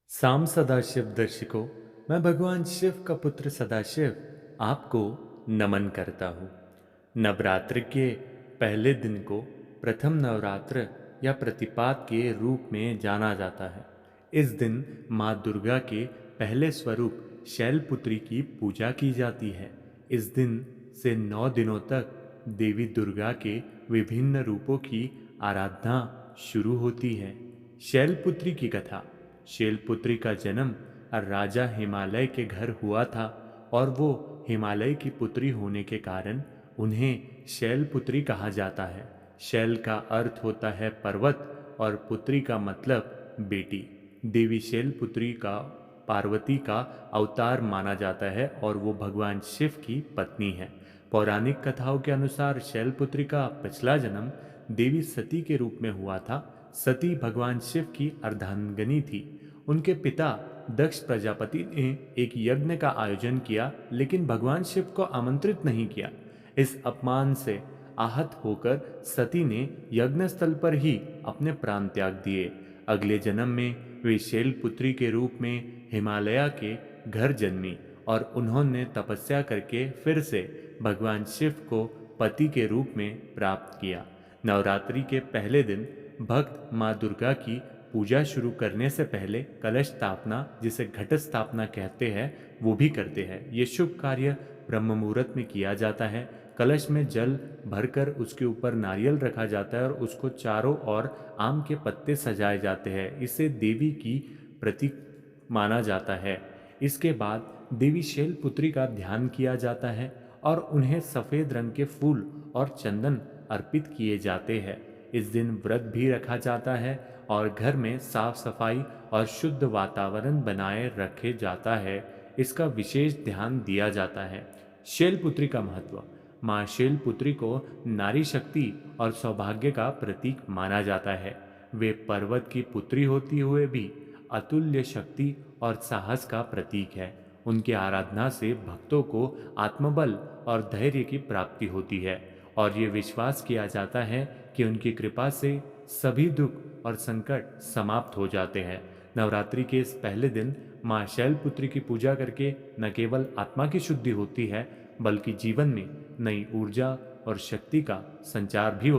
साम सदाशिव दर्शकों, मैं भगवान शिव का पुत्र सदाशिव आपको नमन करता हूँ। नवरात्र के पहले दिन को प्रथम नवरात्र या प्रतिपाद के रूप में जाना जाता है। इस दिन माँ दुर्गा के पहले स्वरूप शैलपुत्री की पूजा की जाती है। इस दिन से 9 दिनों तक देवी दुर्गा के विभिन्न रूपों की आराधना शुरू होती है। शैलपुत्री की कथा। शैलपुत्री का जन्म राजा हिमालय के घर हुआ था और वो हिमालय की पुत्री होने के कारण उन्हें शैलपुत्री कहा जाता है। शैल का अर्थ होता है पर्वत और पुत्री का मतलब बेटी। देवी शैलपुत्री का पार्वती का अवतार माना जाता है और वो भगवान शिव की पत्नी है। पौराणिक कथाओं के अनुसार शैलपुत्री का पिछला जन्म देवी सती के रूप में हुआ था। सती भगवान शिव की अर्धांगिनी थी। उनके पिता दक्ष प्रजापति ने एक यज्ञ का आयोजन किया, लेकिन भगवान शिव को आमंत्रित नहीं किया। इस अपमान से आहत होकर सती ने यज्ञ स्थल पर ही अपने प्राण त्याग दिए। अगले जन्म में वे शैलपुत्री के रूप में हिमालय के घर जन्मी और उन्होंने तपस्या करके फिर से भगवान शिव को पति के रूप में प्राप्त किया। नवरात्रि के पहले दिन भक्त माँ दुर्गा की पूजा शुरू करने से पहले कलश स्थापना, जिसे घट स्थापना कहते हैं, वो भी करते हैं। ये शुभ कार्य ब्रह्म मुहूर्त में किया जाता है। कलश में जल भरकर उसके ऊपर नारियल रखा जाता है और उसको चारों ओर आम के पत्ते सजाए जाते हैं। इसे देवी की प्रतीक माना जाता है। इसके बाद देवी शैलपुत्री का ध्यान किया जाता है और उन्हें सफ़ेद रंग के फूल और चंदन अर्पित किए जाते हैं। इस दिन व्रत भी रखा जाता है और घर में साफ सफाई और शुद्ध वातावरण बनाए रखे जाता है। इसका विशेष ध्यान दिया जाता है। शैलपुत्री का महत्व। माँ शैलपुत्री को नारी शक्ति और सौभाग्य का प्रतीक माना जाता है। वे पर्वत की पुत्री होती हुए भी अतुल्य शक्ति और साहस का प्रतीक है। उनकी आराधना से भक्तों को आत्मबल और धैर्य की प्राप्ति होती है और ये विश्वास किया जाता है कि उनकी कृपा से सभी दुख और संकट समाप्त हो जाते हैं। नवरात्रि के इस पहले दिन माँ शैलपुत्री की पूजा करके न केवल आत्मा की शुद्धि होती है, बल्कि जीवन में नई ऊर्जा और शक्ति का संचार भी होता है।